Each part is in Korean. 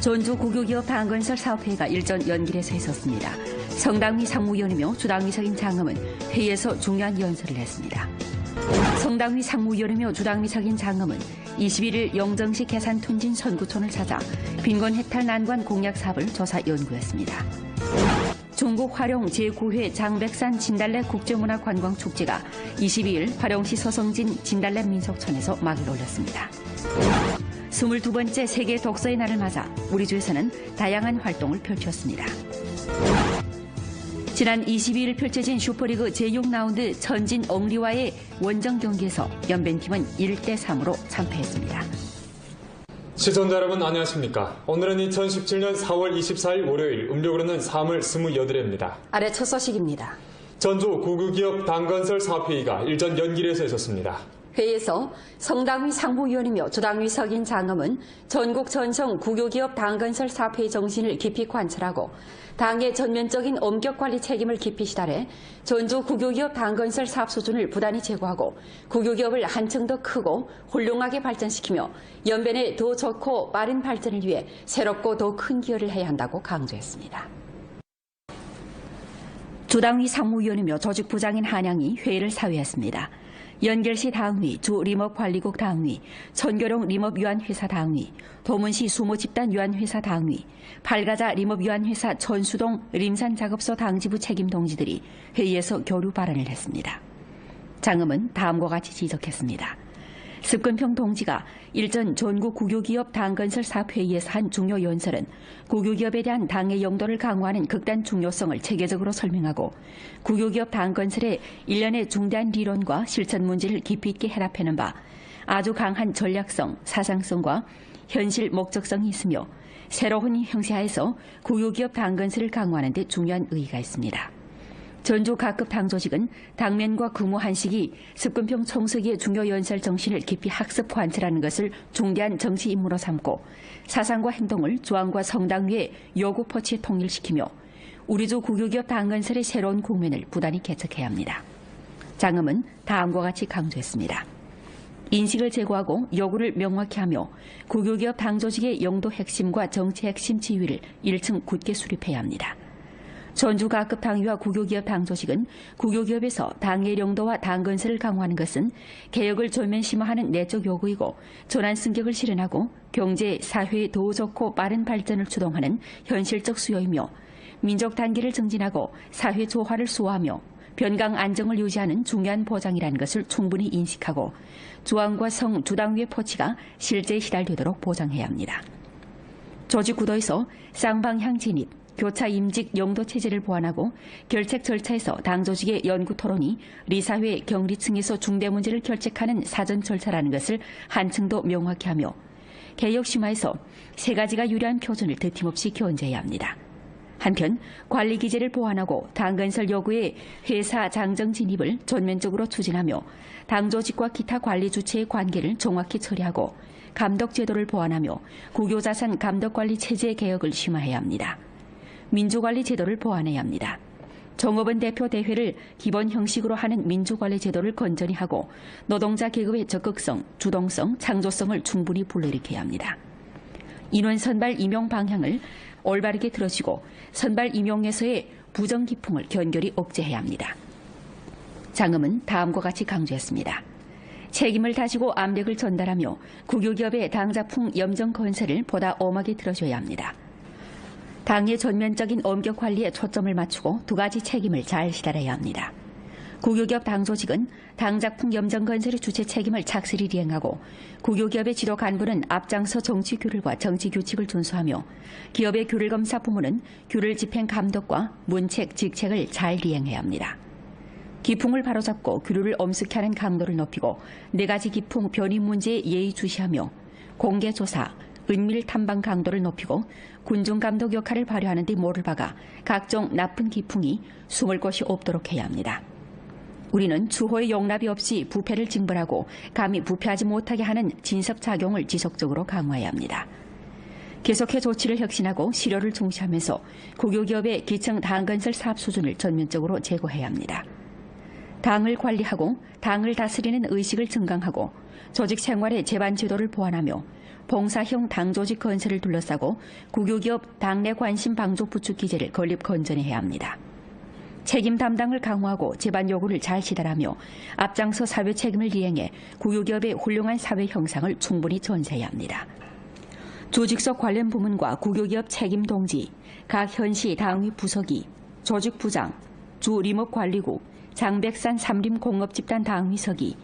전주 국유기업 당건설 사업회의가 일전 연길에서 있었습니다. 성당위 상무위원이며 주당위석인 장엄은 회의에서 중요한 연설을 했습니다. 성당위 상무위원이며 주당위석인 장엄은 21일 영정시 계산 툰진 선구촌을 찾아 빈곤 해탈 난관 공약 사업을 조사 연구했습니다. 중국 화룡 제9회 장백산 진달래 국제문화관광축제가 22일 화룡시 서성진 진달래 민속촌에서 막을 올렸습니다. 22번째 세계 독서의 날을 맞아 우리 주에서는 다양한 활동을 펼쳤습니다. 지난 22일 펼쳐진 슈퍼리그 제6라운드 천진 엉리와의 원정 경기에서 연변팀은 1대3으로 참패했습니다. 시청자 여러분 안녕하십니까. 오늘은 2017년 4월 24일 월요일 음력으로는 3월 28일입니다. 아래 첫 소식입니다. 전주 국유기업 당건설 사업회의가 일전 연길에서 있었습니다. 회의에서 성당위 상무위원이며 주당위석인 장엄은 전국 전성 국유기업 당건설 사업회의 정신을 깊이 관찰하고 당의 전면적인 엄격관리 책임을 깊이 시달해 전주 국유기업 당건설 사업 수준을 부단히 제고하고 국유기업을 한층 더 크고 훌륭하게 발전시키며 연변에 더 좋고 빠른 발전을 위해 새롭고 더 큰 기여를 해야 한다고 강조했습니다. 주당위 상무위원이며 조직부장인 한양이 회의를 사회했습니다. 연결시 당위, 주림업관리국 당위, 천교룡 림업유한회사 당위, 도문시 수모집단유한회사 당위, 팔가자 림업유한회사 천수동 림산작업소 당지부 책임 동지들이 회의에서 교류 발언을 했습니다. 장엄은 다음과 같이 지적했습니다. 습근평 동지가 일전 전국 국유기업 당건설 사업회의에서 한 중요 연설은 국유기업에 대한 당의 영도를 강화하는 극단 중요성을 체계적으로 설명하고 국유기업 당건설의 일련의 중대한 리론과 실천 문제를 깊이 있게 해답하는 바 아주 강한 전략성, 사상성과 현실 목적성이 있으며 새로운 형태하에서 국유기업 당건설을 강화하는 데 중요한 의의가 있습니다. 전주 각급 당조직은 당면과 근무 한식이 습근평 총서기의 중요 연설 정신을 깊이 학습 관찰하는 것을 중대한 정치 임무로 삼고 사상과 행동을 조항과 성당위의 요구 포치에 통일시키며 우리주 국유기업 당건설의 새로운 국면을 부단히 개척해야 합니다. 장엄은 다음과 같이 강조했습니다. 인식을 제고하고 요구를 명확히 하며 국유기업 당조직의 영도 핵심과 정치 핵심 지위를 1층 굳게 수립해야 합니다. 전주 각급 당위와 국유기업 당조직은 국유기업에서 당의 영도와 당건설을 강화하는 것은 개혁을 전면 심화하는 내적 요구이고 전환 승격을 실현하고 경제, 사회의 더 좋고 빠른 발전을 주동하는 현실적 수요이며 민족 단계를 증진하고 사회 조화를 수호하며 변강 안정을 유지하는 중요한 보장이라는 것을 충분히 인식하고 주왕과 성, 주당위의 포치가 실제에 시달되도록 보장해야 합니다. 조직 구도에서 쌍방향 진입, 교차 임직 영도 체제를 보완하고 결책 절차에서 당조직의 연구 토론이 리사회 경리층에서 중대 문제를 결책하는 사전 절차라는 것을 한층 더 명확히 하며 개혁 심화에서 세 가지가 유리한 표준을 드팀없이 견제해야 합니다. 한편 관리 기제를 보완하고 당건설 요구의 회사 장정 진입을 전면적으로 추진하며 당조직과 기타 관리 주체의 관계를 정확히 처리하고 감독 제도를 보완하며 국유자산 감독관리 체제 개혁을 심화해야 합니다. 민주관리 제도를 보완해야 합니다. 종업원 대표 대회를 기본 형식으로 하는 민주관리 제도를 건전히 하고 노동자 계급의 적극성, 주동성, 창조성을 충분히 불러일으켜야 합니다. 인원 선발 임용 방향을 올바르게 들어주고 선발 임용에서의 부정기풍을 견결히 억제해야 합니다. 장엄은 다음과 같이 강조했습니다. 책임을 다지고 압력을 전달하며 국유기업의 당자풍 염정 건설을 보다 엄하게 들어줘야 합니다. 당의 전면적인 엄격 관리에 초점을 맞추고 두 가지 책임을 잘 시달해야 합니다. 국유기업 당조직은 당작품 염정 건설의 주체 책임을 착실히 이행하고 국유기업의 지도 간부는 앞장서 정치 규율과 정치 규칙을 준수하며 기업의 규율 검사 부문은 규율 집행 감독과 문책, 직책을 잘 이행해야 합니다. 기풍을 바로잡고 규율을 엄숙히 하는 강도를 높이고 네 가지 기풍 변인 문제에 예의주시하며 공개조사, 은밀 탐방 강도를 높이고 군중 감독 역할을 발휘하는 데 모를 박아 각종 나쁜 기풍이 숨을 곳이 없도록 해야 합니다. 우리는 추호의 용납이 없이 부패를 징벌하고 감히 부패하지 못하게 하는 진섭작용을 지속적으로 강화해야 합니다. 계속해 조치를 혁신하고 실효를 중시하면서 국유기업의 기청 당건설 사업 수준을 전면적으로 제고해야 합니다. 당을 관리하고 당을 다스리는 의식을 증강하고 조직 생활의 제반 제도를 보완하며 봉사형 당조직 건설을 둘러싸고 국유기업 당내 관심 방조 부추 기제를 건립 건전해야 합니다. 책임 담당을 강화하고 제반 요구를 잘 시달하며 앞장서 사회 책임을 이행해 국유기업의 훌륭한 사회 형상을 충분히 전세해야 합니다. 조직석 관련 부문과 국유기업 책임 동지, 각 현시 당위 부서기, 조직부장, 주 림업관리국, 장백산 삼림공업집단 당위서기,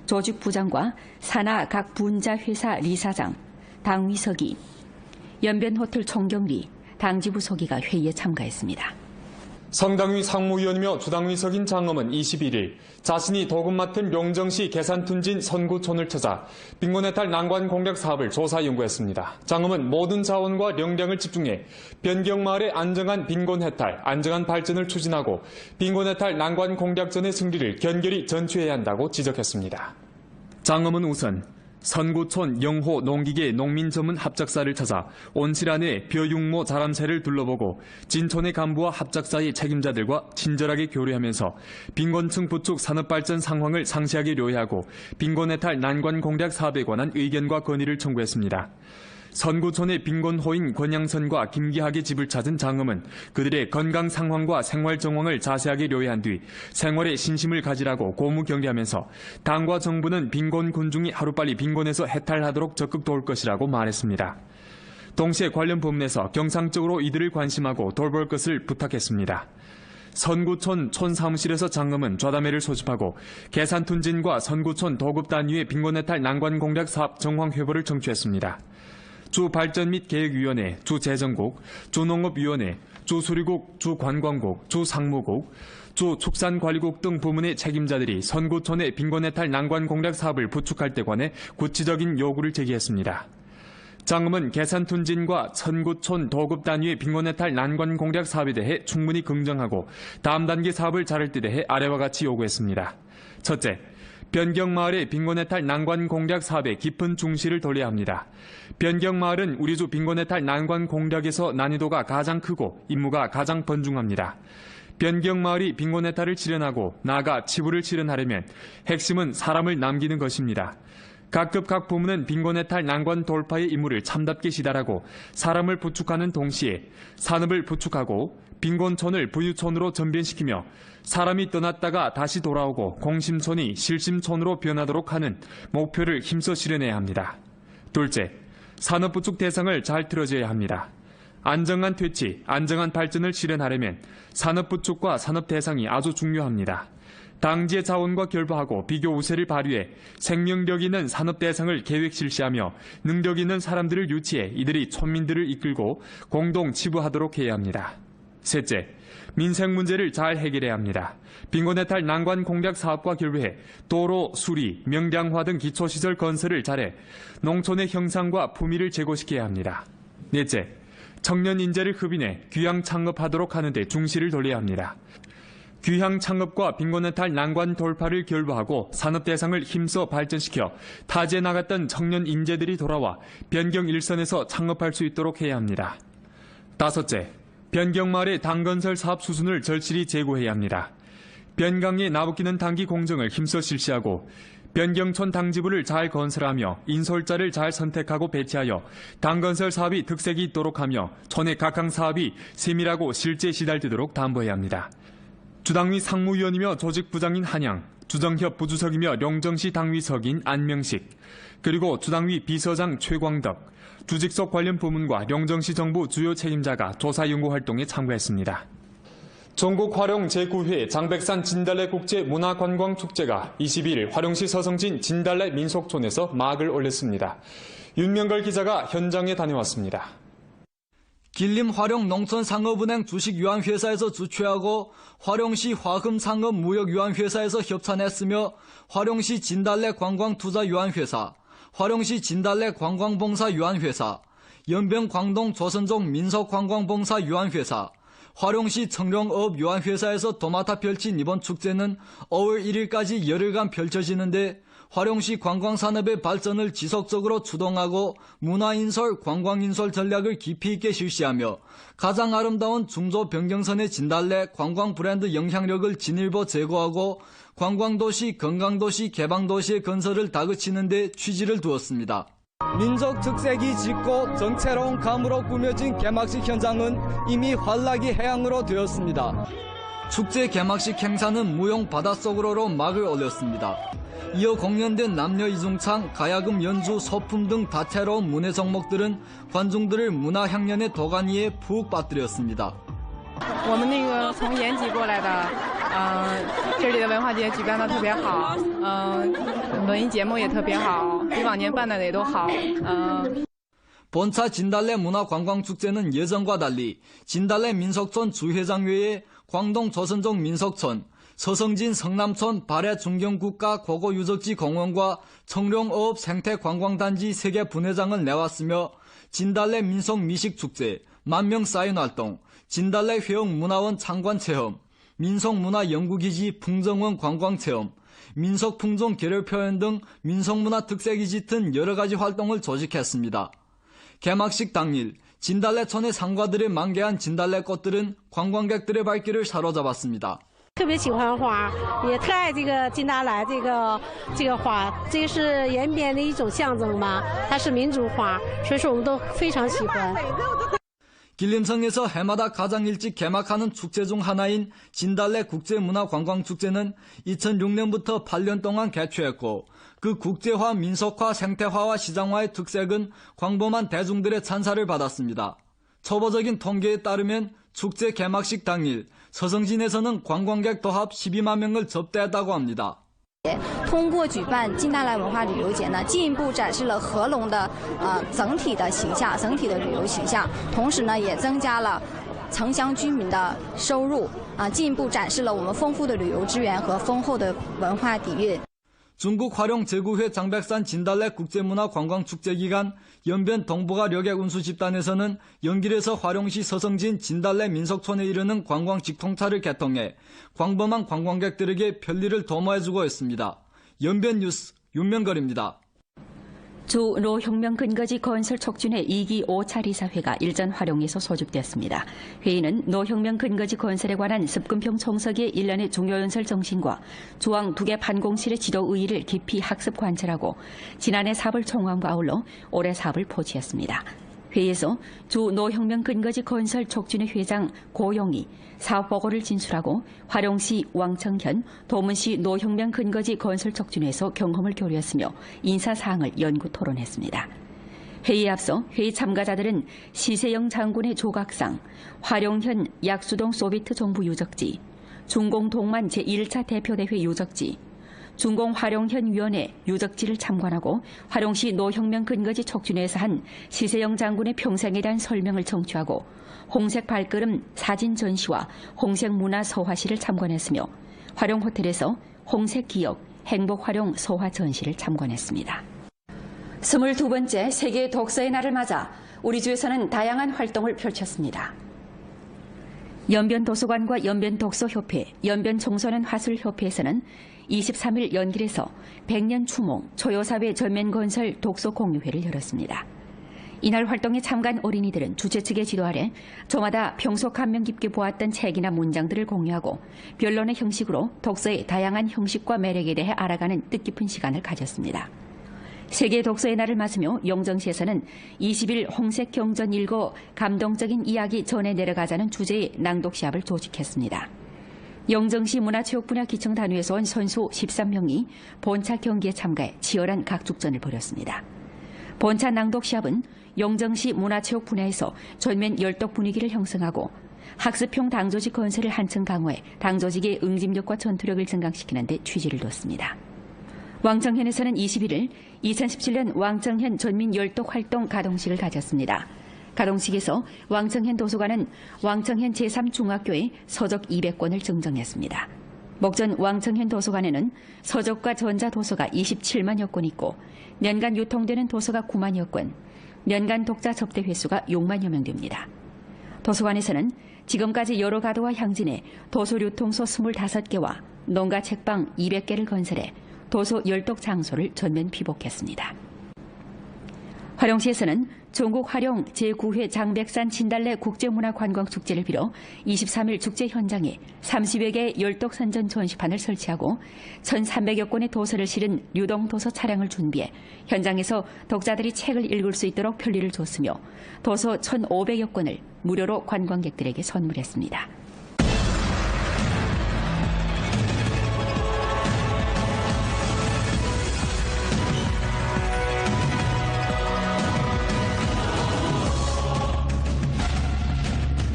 조직부장과 산하 각 분자 회사 리사장, 당위서기, 연변호텔 총경리, 당지부서기가 회의에 참가했습니다. 성당위 상무위원이며 주당위석인 장엄은 21일 자신이 도금 맡은 용정시 계산둔진 선구촌을 찾아 빈곤해탈 난관 공략 사업을 조사 연구했습니다. 장엄은 모든 자원과 역량을 집중해 변경마을의 안정한 빈곤해탈, 안정한 발전을 추진하고 빈곤해탈 난관 공략전의 승리를 견결히 전취해야 한다고 지적했습니다. 장엄은 우선 선구촌 영호 농기계 농민전문 합작사를 찾아 온실 안에 벼육모 자람새를 둘러보고 진촌의 간부와 합작사의 책임자들과 친절하게 교류하면서 빈곤층 부축 산업발전 상황을 상세하게 료해하고 빈곤해탈 난관 공략 사업에 관한 의견과 건의를 청구했습니다. 선구촌의 빈곤호인 권양선과 김기학의 집을 찾은 장엄은 그들의 건강 상황과 생활 정황을 자세하게 료해한 뒤 생활에 신심을 가지라고 고무경례하면서 당과 정부는 빈곤 군중이 하루빨리 빈곤에서 해탈하도록 적극 도울 것이라고 말했습니다. 동시에 관련 부문에서 경상적으로 이들을 관심하고 돌볼 것을 부탁했습니다. 선구촌 촌사무실에서 장엄은 좌담회를 소집하고 계산둔진과 선구촌 도급단위의 빈곤해탈 난관 공략 사업 정황 회보를 청취했습니다. 주발전 및 계획위원회, 주재정국, 주농업위원회, 주수리국, 주관광국, 주상무국, 주축산관리국 등 부문의 책임자들이 선구촌의 빈곤해탈 난관 공략 사업을 부축할 때 관해 구체적인 요구를 제기했습니다. 장엄은 계산둔진과 선구촌 도급 단위의 빈곤해탈 난관 공략 사업에 대해 충분히 긍정하고 다음 단계 사업을 자를 때 대해 아래와 같이 요구했습니다. 첫째, 변경마을의 빈곤해탈 난관 공략 사업에 깊은 중시를 돌려야 합니다. 변경마을은 우리주 빈곤해탈 난관 공략에서 난이도가 가장 크고 임무가 가장 번중합니다. 변경마을이 빈곤해탈을 실현하고 나아가 치부를 실현하려면 핵심은 사람을 남기는 것입니다. 각급 각 부문은 빈곤해탈 난관 돌파의 임무를 참답게 시달하고 사람을 부축하는 동시에 산업을 부축하고 빈곤촌을 부유촌으로 전변시키며 사람이 떠났다가 다시 돌아오고 공심촌이 실심촌으로 변하도록 하는 목표를 힘써 실현해야 합니다. 둘째, 산업 부축 대상을 잘 틀어줘야 합니다. 안정한 퇴치, 안정한 발전을 실현하려면 산업 부축과 산업 대상이 아주 중요합니다. 당지의 자원과 결부하고 비교 우세를 발휘해 생명력 있는 산업 대상을 계획 실시하며 능력 있는 사람들을 유치해 이들이 촌민들을 이끌고 공동 치부하도록 해야 합니다. 셋째, 민생 문제를 잘 해결해야 합니다. 빈곤해탈 난관 공략 사업과 결부해 도로, 수리, 명량화 등 기초시설 건설을 잘해 농촌의 형상과 품위를 제고시켜야 합니다. 넷째, 청년 인재를 흡인해 귀향 창업하도록 하는 데 중시를 돌려야 합니다. 귀향 창업과 빈곤해탈 난관 돌파를 결부하고 산업 대상을 힘써 발전시켜 타지에 나갔던 청년 인재들이 돌아와 변경 일선에서 창업할 수 있도록 해야 합니다. 다섯째, 변경마을의 당건설 사업 수순을 절실히 제고해야 합니다. 변강에 나부끼는 당기 공정을 힘써 실시하고 변경촌 당지부를 잘 건설하며 인솔자를 잘 선택하고 배치하여 당건설 사업이 득색이 있도록 하며 촌의 각항 사업이 세밀하고 실제 시달되도록 담보해야 합니다. 주당위 상무위원이며 조직부장인 한양, 주정협 부주석이며 용정시 당위석인 안명식, 그리고 주당위 비서장 최광덕, 주직속 관련 부문과 용정시 정부 주요 책임자가 조사 연구 활동에 참가했습니다. 전국 화룡 제9회 장백산 진달래 국제 문화관광축제가 22일 화룡시 서성진 진달래 민속촌에서 막을 올렸습니다. 윤명걸 기자가 현장에 다녀왔습니다. 길림 화룡 농촌상업은행 주식유한회사에서 주최하고 화룡시 화금상업무역유한회사에서 협찬했으며 화룡시 진달래 관광투자유한회사, 화룡시 진달래 관광봉사유한회사, 연변광동 조선족 민속관광봉사유한회사, 화룡시 청룡업유한회사에서 도맡아 펼친 이번 축제는 5월 1일까지 열흘간 펼쳐지는데 화룡시 관광산업의 발전을 지속적으로 추동하고 문화인솔, 관광인솔 전략을 깊이 있게 실시하며 가장 아름다운 중조 변경선의 진달래 관광 브랜드 영향력을 진일보 제고하고 관광도시, 건강도시, 개방도시의 건설을 다그치는 데 취지를 두었습니다. 민족 특색이 짙고 정체로운 감으로 꾸며진 개막식 현장은 이미 환락이 해양으로 되었습니다. 축제 개막식 행사는 무용 바닷속으로로 막을 올렸습니다. 이어 공연된 남녀 이중창, 가야금 연주, 소품 등 다채로운 문화 종목들은 관중들을 문화 향연의 도가니에 푹 빠뜨렸습니다. 我们从延吉过来的，这里的文化节举办的特别好，文艺节目也特别好，比往年办的也都好， 본차 진달래 문화관광축제는 예전과 달리 진달래 민속촌 주회장 외에 광동 조선족 민속촌, 서성진 성남촌 발해 중경국가 고고유적지 공원과 청룡어업 생태관광단지 3개 분회장을 내왔으며 진달래 민속 미식축제, 만명 사인활동, 진달래 회옥문화원 창관체험, 민속문화연구기지 풍정원 관광체험, 민속풍종 계렬표현 등 민속문화 특색이 짙은 여러가지 활동을 조직했습니다. 개막식 당일 진달래촌의 상가들에 만개한 진달래꽃들은 관광객들의 발길을 사로잡았습니다. 特别喜欢花，也特爱这个金达莱这个花，这是延边的一种象征嘛，它是民族花，所以说我们都非常喜欢。 길림성에서 해마다 가장 일찍 개막하는 축제 중 하나인 진달래 국제문화관광축제는 2006년부터 8년 동안 개최했고 그 국제화, 민속화, 생태화와 시장화의 특색은 광범한 대중들의 찬사를 받았습니다. 초보적인 통계에 따르면 축제 개막식 당일 서성진에서는 관광객 도합 12만 명을 접대했다고 합니다. 通过举办金达莱文化旅游节呢，进一步展示了合龙的整体的形象，整体的旅游形象，同时呢，也增加了城乡居民的收入，进一步展示了我们丰富的旅游资源和丰厚的文化底蕴。 중국 화룡 제구회 장백산 진달래 국제문화관광축제 기간 연변 동북아 려객 운수 집단에서는 연길에서 화룡시 서성진 진달래 민속촌에 이르는 관광 직통차를 개통해 광범한 관광객들에게 편리를 도모해주고 있습니다. 연변 뉴스 윤명걸입니다. 주 노혁명 근거지 건설 촉진회 2기 5차 이사회가 일전 화룡에서 소집됐습니다. 회의는 노혁명 근거지 건설에 관한 습근평 총서기의 일련의 중요연설 정신과 조항 2개 판공실의 지도 의의를 깊이 학습 관찰하고 지난해 사업을 총괄함과 아울러 올해 사업을 포지했습니다. 회의에서 주 노혁명 근거지 건설 촉진회 회장 고용이 사업 보고를 진술하고 화룡시 왕청현, 도문시 노혁명 근거지 건설 촉진회에서 경험을 교류했으며 인사사항을 연구 토론했습니다. 회의에 앞서 회의 참가자들은 시세영 장군의 조각상, 화룡현 약수동 소비트 정부 유적지, 중공동만 제1차 대표대회 유적지, 중공화룡현위원회 유적지를 참관하고 화룡시 노혁명 근거지 촉진회에서 한 시세영 장군의 평생에 대한 설명을 청취하고 홍색 발걸음 사진 전시와 홍색 문화 서화시를 참관했으며 화룡호텔에서 홍색 기억 행복 화룡 서화 전시를 참관했습니다. 22번째 세계 독서의 날을 맞아 우리 주에서는 다양한 활동을 펼쳤습니다. 연변도서관과 연변독서협회, 연변청소년 화술협회에서는 23일 연길에서 100년 추모 초요사회 전면건설 독서공유회를 열었습니다. 이날 활동에 참가한 어린이들은 주최 측의 지도 아래 저마다 평소 감명 깊게 보았던 책이나 문장들을 공유하고 변론의 형식으로 독서의 다양한 형식과 매력에 대해 알아가는 뜻깊은 시간을 가졌습니다. 세계 독서의 날을 맞으며 영정시에서는 20일 홍색 경전 읽고 감동적인 이야기 전해 내려가자는 주제의 낭독 시합을 조직했습니다. 영정시 문화체육 분야 기청단위에서 온 선수 13명이 본차 경기에 참가해 치열한 각축전을 벌였습니다. 본차 낭독 시합은 영정시 문화체육 분야에서 전면 열독 분위기를 형성하고 학습형 당조직 건설을 한층 강화해 당조직의 응집력과 전투력을 증강시키는 데 취지를 뒀습니다. 왕청현에서는 21일 2017년 왕청현 전민 열독 활동 가동식을 가졌습니다. 가동식에서 왕청현 도서관은 왕청현 제3중학교에 서적 200권을 증정했습니다. 목전 왕청현 도서관에는 서적과 전자도서가 27만여 권 있고 년간 유통되는 도서가 9만여 권, 년간 독자 접대 횟수가 6만여 명 됩니다. 도서관에서는 지금까지 여러 가도와 향진에 도서 유통소 25개와 농가 책방 200개를 건설해 도서 열독 장소를 전면 피복했습니다. 화룡시에서는 종국 활용 제9회 장백산 진달래 국제문화관광축제를 빌어 23일 축제 현장에 30여 개의 열독산전 전시판을 설치하고 1,300여 권의 도서를 실은 유동도서 차량을 준비해 현장에서 독자들이 책을 읽을 수 있도록 편리를 줬으며 도서 1,500여 권을 무료로 관광객들에게 선물했습니다.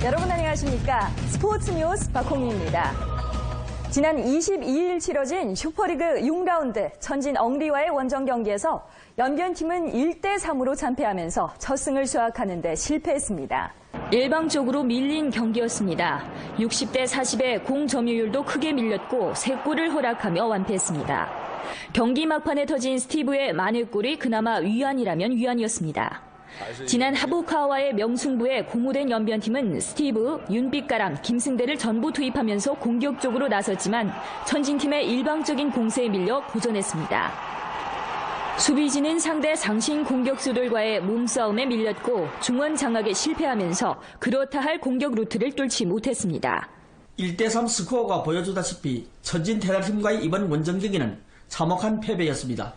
여러분 안녕하십니까? 스포츠 뉴스 박홍희입니다. 지난 22일 치러진 슈퍼리그 6라운드 천진 엉리와의 원정 경기에서 연변팀은 1대3으로 참패하면서 첫 승을 수확하는 데 실패했습니다. 일방적으로 밀린 경기였습니다. 60대 40의 공 점유율도 크게 밀렸고 3골을 허락하며 완패했습니다. 경기 막판에 터진 스티브의 만회골이 그나마 위안이라면 위안이었습니다. 지난 하부카와의 명승부에 공호된 연변팀은 스티브, 윤빛가람, 김승대를 전부 투입하면서 공격적으로 나섰지만 천진팀의 일방적인 공세에 밀려 고전했습니다. 수비진은 상대 상신 공격수들과의 몸싸움에 밀렸고 중원 장악에 실패하면서 그렇다 할 공격 루트를 뚫지 못했습니다. 1대3 스코어가 보여주다시피 천진 테라팀과의 이번 원정 경기는 참혹한 패배였습니다.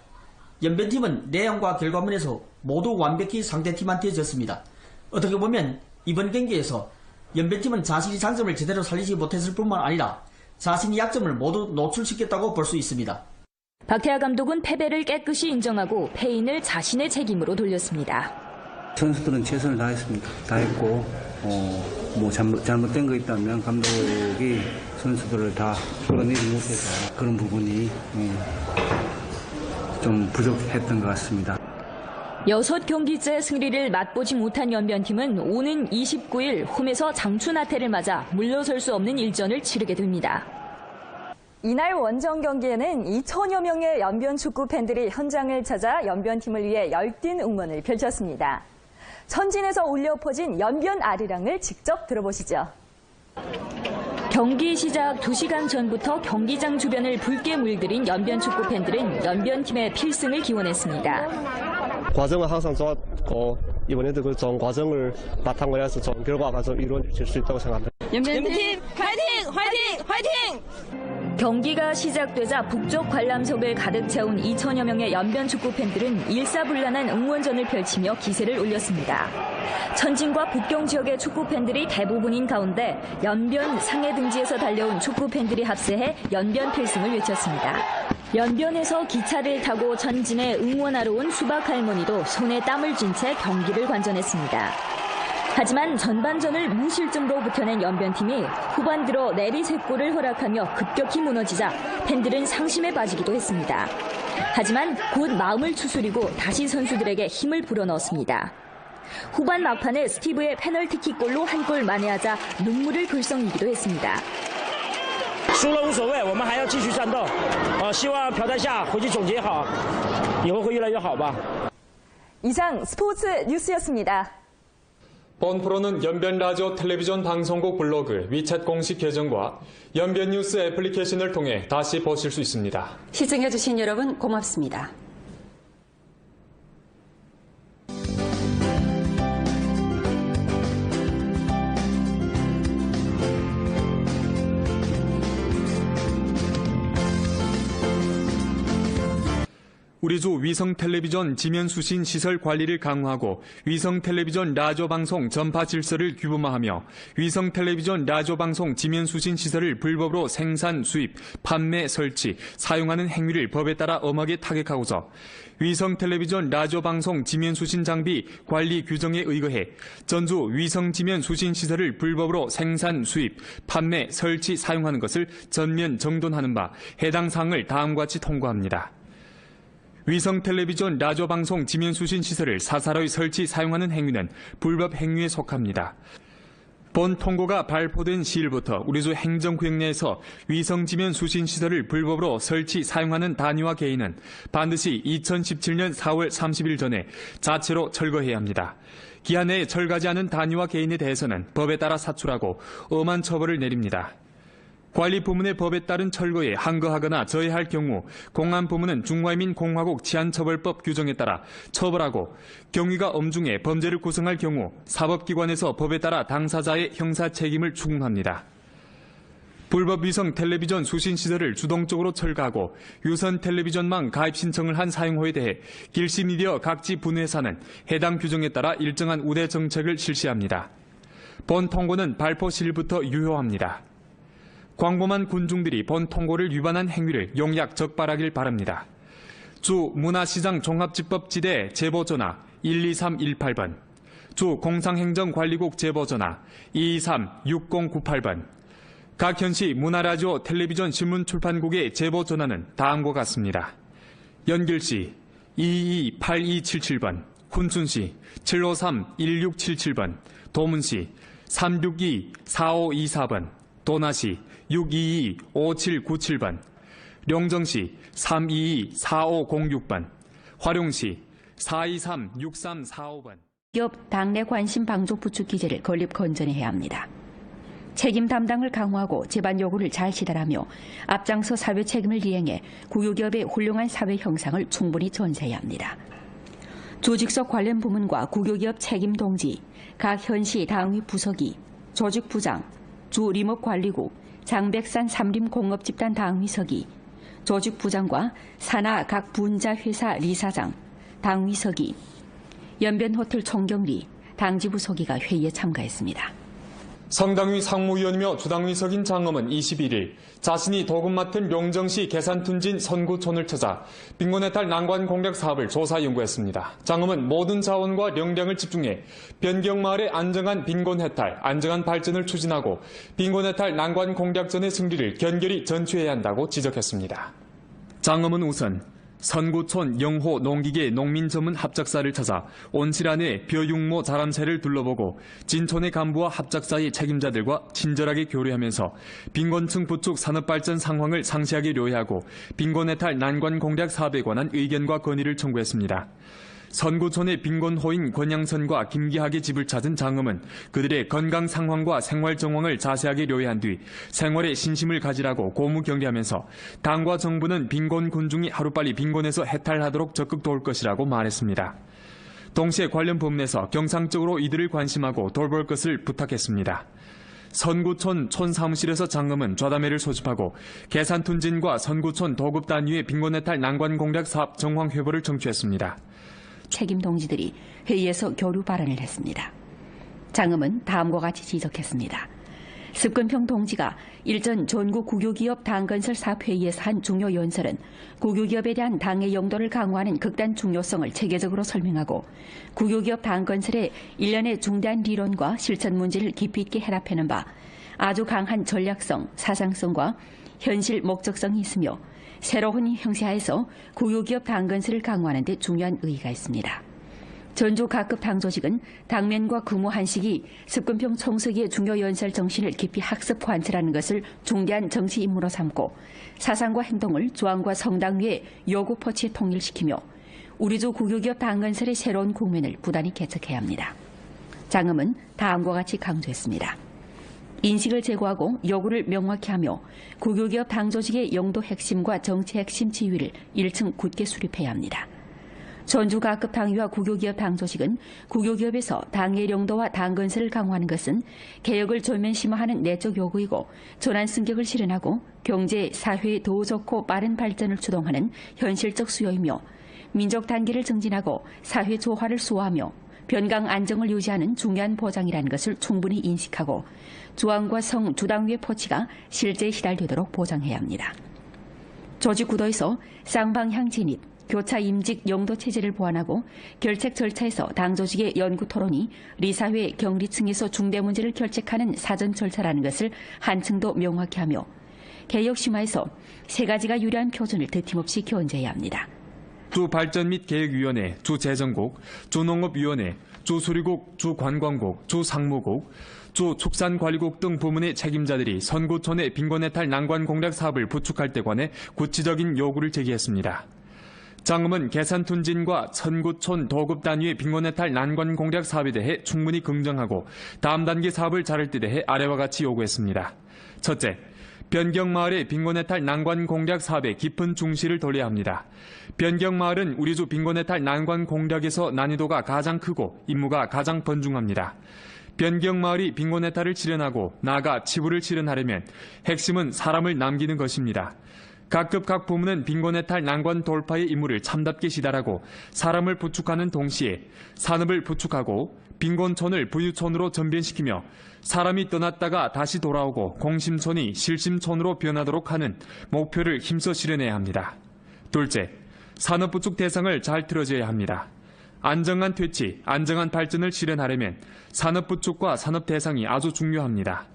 연변팀은 내용과 결과물에서 모두 완벽히 상대팀한테 졌습니다. 어떻게 보면 이번 경기에서 연변팀은 자신이 장점을 제대로 살리지 못했을 뿐만 아니라 자신의 약점을 모두 노출시켰다고 볼 수 있습니다. 박태하 감독은 패배를 깨끗이 인정하고 패인을 자신의 책임으로 돌렸습니다. 선수들은 최선을 다했습니다. 다했고 잘못된 거 있다면 감독이 선수들을 다 끌어내지 못해서 그런 부분이 좀 부족했던 것 같습니다. 6경기째 승리를 맛보지 못한 연변팀은 오는 29일 홈에서 장춘하태를 맞아 물러설 수 없는 일전을 치르게 됩니다. 이날 원정 경기에는 2천여 명의 연변 축구 팬들이 현장을 찾아 연변팀을 위해 열띤 응원을 펼쳤습니다. 천진에서 울려 퍼진 연변 아리랑을 직접 들어보시죠. 경기 시작 2시간 전부터 경기장 주변을 붉게 물들인 연변 축구 팬들은 연변팀의 필승을 기원했습니다. 과정은 항상 좋았고 이번에도 그 좋은 과정을 바탕으로 해서 좋은 결과가 좀 이루어질 수 있다고 생각합니다. 연변팀 화이팅! 화이팅! 화이팅! 경기가 시작되자 북쪽 관람석을 가득 채운 2천여 명의 연변 축구 팬들은 일사불란한 응원전을 펼치며 기세를 올렸습니다. 천진과 북경 지역의 축구 팬들이 대부분인 가운데 연변 상해 등지에서 달려온 축구 팬들이 합세해 연변 필승을 외쳤습니다. 연변에서 기차를 타고 천진에 응원하러 온 수박 할머니도 손에 땀을 쥔 채 경기를 관전했습니다. 하지만 전반전을 무실점으로 버텨낸 연변팀이 후반 들어 내리 3골을 허락하며 급격히 무너지자 팬들은 상심에 빠지기도 했습니다. 하지만 곧 마음을 추스리고 다시 선수들에게 힘을 불어넣었습니다. 후반 막판에 스티브의 페널티킥골로 한 골 만회하자 눈물을 글썽이기도 했습니다. 输了无所谓，我们还要继续战斗。希望朴代夏回去总结好，以后会越来越好吧。 이상 스포츠 뉴스였습니다. 본 프로는 연변 라디오 텔레비전 방송국 블로그 위챗 공식 계정과 연변 뉴스 애플리케이션을 통해 다시 보실 수 있습니다. 시청해주신 여러분 고맙습니다. 우리주 위성텔레비전 지면수신 시설 관리를 강화하고 위성텔레비전 라디오방송 전파 질서를 규범화하며 위성텔레비전 라디오방송 지면수신 시설을 불법으로 생산, 수입, 판매, 설치, 사용하는 행위를 법에 따라 엄하게 타격하고서 위성텔레비전 라디오방송 지면수신 장비 관리 규정에 의거해 전주 위성지면수신 시설을 불법으로 생산, 수입, 판매, 설치, 사용하는 것을 전면 정돈하는 바 해당 사항을 다음과 같이 통과합니다. 위성텔레비전 라디오방송 지면수신 시설을 사사로이 설치, 사용하는 행위는 불법 행위에 속합니다. 본 통고가 발표된 시일부터 우리주 행정구역 내에서 위성지면수신 시설을 불법으로 설치, 사용하는 단위와 개인은 반드시 2017년 4월 30일 전에 자체로 철거해야 합니다. 기한 내에 철거하지 않은 단위와 개인에 대해서는 법에 따라 사출하고 엄한 처벌을 내립니다. 관리부문의 법에 따른 철거에 항거하거나 저해할 경우 공안부문은 중화민공화국 치안처벌법 규정에 따라 처벌하고 경위가 엄중해 범죄를 구성할 경우 사법기관에서 법에 따라 당사자의 형사 책임을 추궁합니다. 불법 위성 텔레비전 수신 시설을 주동적으로 철거하고 유선 텔레비전망 가입 신청을 한 사용호에 대해 길시미디어 각지 분회사는 해당 규정에 따라 일정한 우대 정책을 실시합니다. 본 통고는 발포 시일부터 유효합니다. 광범한 군중들이 본 통고를 위반한 행위를 용약 적발하길 바랍니다. 주 문화시장 종합집법지대 제보전화 12318번, 주 공상행정관리국 제보전화 2236098번, 각 현시 문화라디오 텔레비전 신문출판국의 제보전화는 다음과 같습니다. 연길시 228277번, 훈춘시 7531677번, 도문시 3624524번, 도나시 6225797번, 룡정시 3224506번, 화룡시 4236345번. 기업 당내 관심 방조 부추 기제를 건립 건전해야 합니다. 책임 담당을 강화하고 제반 요구를 잘 시달하며 앞장서 사회 책임을 이행해 국유기업의 훌륭한 사회 형상을 충분히 전세해야 합니다. 조직석 관련 부문과 국유기업 책임 동지, 각 현시 당위 부서기, 조직부장, 주 리목관리국, 장백산 삼림공업집단 당위서기, 조직부장과 산하 각 분자 회사 리사장, 당위서기, 연변호텔 총경리, 당지부서기가 회의에 참가했습니다. 성당위 상무위원이며 주당위석인 장엄은 21일 자신이 도금 맡은 용정시 계산둔진 선구촌을 찾아 빈곤해탈 난관 공략 사업을 조사 연구했습니다. 장엄은 모든 자원과 역량을 집중해 변경마을의 안정한 빈곤해탈, 안정한 발전을 추진하고 빈곤해탈 난관 공략전의 승리를 견결히 전취해야 한다고 지적했습니다. 장엄은 우선 선구촌 영호 농기계 농민전문 합작사를 찾아 온실 안에 벼육모 자람새를 둘러보고 진촌의 간부와 합작사의 책임자들과 친절하게 교류하면서 빈곤층 부축 산업발전 상황을 상세하게 료해하고 빈곤해탈 난관 공략 사업에 관한 의견과 건의를 청구했습니다. 선구촌의 빈곤호인 권양선과 김기학의 집을 찾은 장엄은 그들의 건강 상황과 생활 정황을 자세하게 료해한 뒤 생활에 신심을 가지라고 고무경례하면서 당과 정부는 빈곤 군중이 하루빨리 빈곤에서 해탈하도록 적극 도울 것이라고 말했습니다. 동시에 관련 부문에서 경상적으로 이들을 관심하고 돌볼 것을 부탁했습니다. 선구촌 촌사무실에서 장엄은 좌담회를 소집하고 계산둔진과 선구촌 도급 단위의 빈곤해탈 난관 공략 사업 정황 회보를 청취했습니다. 책임 동지들이 회의에서 교류 발언을 했습니다. 장엄은 다음과 같이 지적했습니다. 습근평 동지가 일전 전국 국유기업 당건설 사업회의에서 한 중요 연설은 국유기업에 대한 당의 영도를 강화하는 극단 중요성을 체계적으로 설명하고 국유기업 당건설의 일련의 중대한 리론과 실천 문제를 깊이 있게 해답하는 바 아주 강한 전략성, 사상성과 현실 목적성이 있으며 새로운 형태하에서 국유기업 당건설을 강화하는 데 중요한 의의가 있습니다. 전주 각급 당조직은 당면과 근무 한식이 습근평 총서기의 중요 연설 정신을 깊이 학습 관찰하는 것을 중대한 정치 임무로 삼고 사상과 행동을 조항과 성당위의 요구 포치에 통일시키며 우리주 국유기업 당건설의 새로운 국면을 부단히 개척해야 합니다. 장엄은 다음과 같이 강조했습니다. 인식을 제고하고 요구를 명확히 하며 국유기업 당조직의 영도 핵심과 정치 핵심 지위를 1층 굳게 수립해야 합니다. 전주 각급 당위와 국유기업 당조직은 국유기업에서 당의 영도와 당건설을 강화하는 것은 개혁을 전면심화하는 내적 요구이고 전환 승격을 실현하고 경제, 사회의 더 좋고 빠른 발전을 추동하는 현실적 수요이며 민족 단계를 증진하고 사회 조화를 수호하며 변강 안정을 유지하는 중요한 보장이라는 것을 충분히 인식하고 주왕과 성 주당위의 포치가 실제에 시달되도록 보장해야 합니다. 조직 구도에서 쌍방향 진입, 교차 임직 영도 체제를 보완하고 결책 절차에서 당조직의 연구 토론이 리사회 경리층에서 중대 문제를 결책하는 사전 절차라는 것을 한층 더 명확히 하며 개혁 심화에서 세 가지가 유리한 표준을 드팀없이 견제해야 합니다. 주발전 및 계획위원회, 주재정국, 주농업위원회, 주수리국, 주관광국, 주상무국, 주축산관리국 등 부문의 책임자들이 선구촌의 빈곤해탈 난관 공략 사업을 부축할 때 관해 구체적인 요구를 제기했습니다. 장엄은 계산둔진과 선구촌 도급 단위의 빈곤해탈 난관 공략 사업에 대해 충분히 긍정하고 다음 단계 사업을 자를 때 대해 아래와 같이 요구했습니다. 첫째, 변경마을의 빈곤해탈 난관 공략 사업에 깊은 중시를 돌려야 합니다. 변경마을은 우리주 빈곤해탈 난관 공략에서 난이도가 가장 크고 임무가 가장 번중합니다. 변경마을이 빈곤해탈을 실현하고 나아가 치부를 실현하려면 핵심은 사람을 남기는 것입니다. 각급 각 부문은 빈곤해탈 난관 돌파의 임무를 참답게 시달하고 사람을 부축하는 동시에 산업을 부축하고 빈곤촌을 부유촌으로 전변시키며 사람이 떠났다가 다시 돌아오고 공심촌이 실심촌으로 변하도록 하는 목표를 힘써 실현해야 합니다. 둘째, 산업 부축 대상을 잘 틀어줘야 합니다. 안정한 퇴치, 안정한 발전을 실현하려면 산업 부축과 산업 대상이 아주 중요합니다.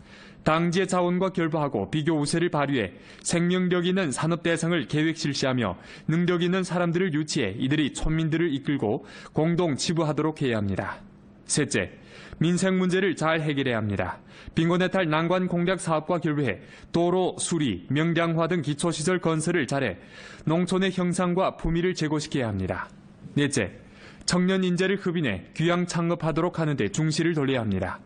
당지의 자원과 결부하고 비교 우세를 발휘해 생명력 있는 산업 대상을 계획 실시하며 능력 있는 사람들을 유치해 이들이 촌민들을 이끌고 공동 지부하도록 해야 합니다. 셋째, 민생 문제를 잘 해결해야 합니다. 빈곤해탈 난관 공략 사업과 결부해 도로, 수리, 명량화 등 기초시설 건설을 잘해 농촌의 형상과 품위를 제고시켜야 합니다. 넷째, 청년 인재를 흡인해 귀향 창업하도록 하는 데 중시를 돌려야 합니다.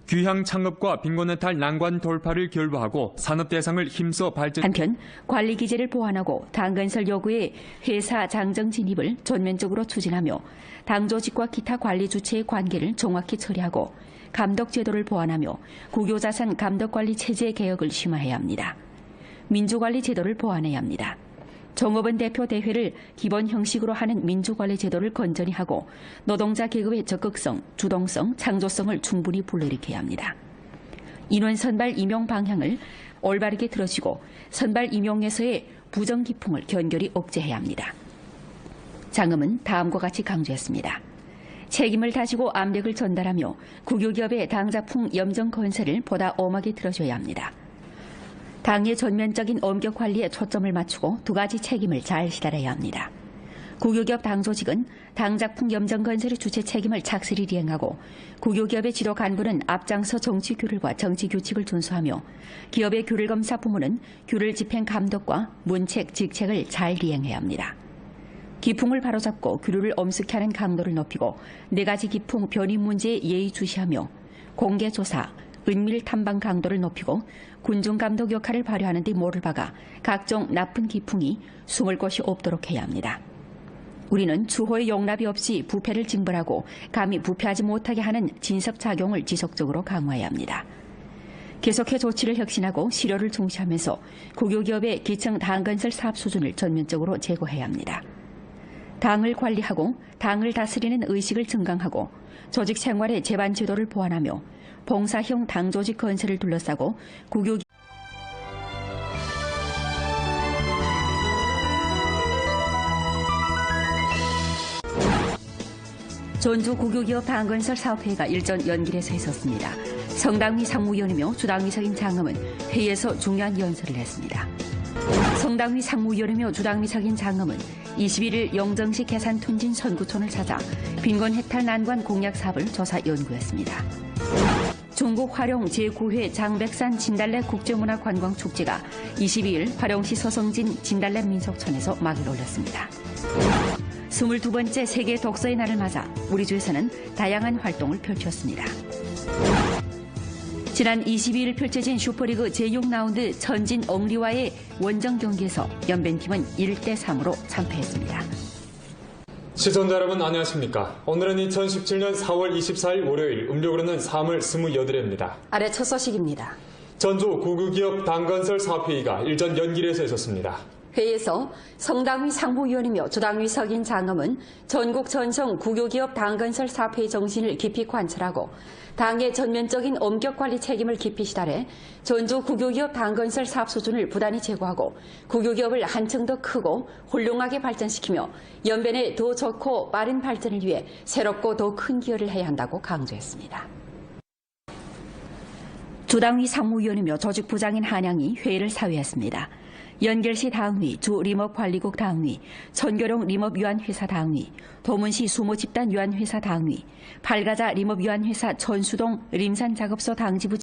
귀향 창업과 빈곤해탈 난관 돌파를 결부하고 산업 대상을 힘써 발전. 한편 관리 기제를 보완하고 당건설 요구의 회사 장정 진입을 전면적으로 추진하며 당 조직과 기타 관리 주체의 관계를 종합히 처리하고 감독 제도를 보완하며 국유자산 감독 관리 체제 개혁을 심화해야 합니다. 민주관리 제도를 보완해야 합니다. 종업원 대표 대회를 기본 형식으로 하는 민주관리 제도를 건전히 하고 노동자 계급의 적극성, 주동성, 창조성을 충분히 불러일으켜야 합니다. 인원 선발 임용 방향을 올바르게 들어주고 선발 임용에서의 부정 기풍을 견결히 억제해야 합니다. 장엄은 다음과 같이 강조했습니다. 책임을 다지고 압력을 전달하며 국유기업의 당작품 염정 건설을 보다 엄하게 들어줘야 합니다. 당의 전면적인 엄격 관리에 초점을 맞추고 두 가지 책임을 잘 시달아야 합니다. 국유기업 당조직은 당작품 염정 건설의 주체 책임을 착실히 이행하고 국유기업의 지도 간부는 앞장서 정치 규율과 정치 규칙을 준수하며 기업의 규율 검사 부문은 규율 집행 감독과 문책, 직책을 잘 이행해야 합니다. 기풍을 바로잡고 규율을 엄숙히 하는 강도를 높이고 네 가지 기풍 변인 문제에 예의주시하며 공개조사, 은밀 탐방 강도를 높이고 군중감독 역할을 발휘하는 데 모를 박아 각종 나쁜 기풍이 숨을 곳이 없도록 해야 합니다. 우리는 추호의 용납이 없이 부패를 징벌하고 감히 부패하지 못하게 하는 진섭작용을 지속적으로 강화해야 합니다. 계속해 조치를 혁신하고 실효를 중시하면서 국유기업의 기청 당건설 사업 수준을 전면적으로 제고해야 합니다. 당을 관리하고 당을 다스리는 의식을 증강하고 조직 생활의 제반 제도를 보완하며 봉사형 당조직 건설을 둘러싸고 국유 전주 국유기업 당건설 사업회의가 일전 연길에서 있었습니다. 성당위 상무위원이며 주당위석인 장엄은 회의에서 중요한 연설을 했습니다. 성당위 상무위원이며 주당위석인 장엄은 21일 영정시 계산툰진 선구촌을 찾아 빈곤해탈 난관 공략 사업을 조사 연구했습니다. 중국 화룡 제9회 장백산 진달래 국제문화관광축제가 22일 화룡시 서성진 진달래 민속촌에서 막을 올렸습니다. 22번째 세계 독서의 날을 맞아 우리 주에서는 다양한 활동을 펼쳤습니다. 지난 22일 펼쳐진 슈퍼리그 제6라운드 천진 엉리와의 원정 경기에서 연변팀은 1대3으로 참패했습니다. 시청자 여러분 안녕하십니까. 오늘은 2017년 4월 24일 월요일 음력으로는 3월 28일입니다. 아래 첫 소식입니다. 전주 국유기업 당건설 사업회의가 일전 연길에서 있었습니다. 회의에서 성당위 상무위원이며 주당위 석인 장엄은 전국 전성 국유기업 당건설 사업회의 정신을 깊이 관철하고 당의 전면적인 엄격관리 책임을 깊이 시달해 전주 국유기업 당건설 사업 수준을 부단히 제고하고 국유기업을 한층 더 크고 훌륭하게 발전시키며 연변의 더 좋고 빠른 발전을 위해 새롭고 더 큰 기여를 해야 한다고 강조했습니다. 주당위 상무위원이며 조직부장인 한양이 회의를 사회했습니다. 연결시 당위, 주 림업관리국 당위, 천교령 림업유한회사 당위, 도문시 수모집단 유한회사 당위, 팔가자 림업유한회사 천수동 림산작업소 당지부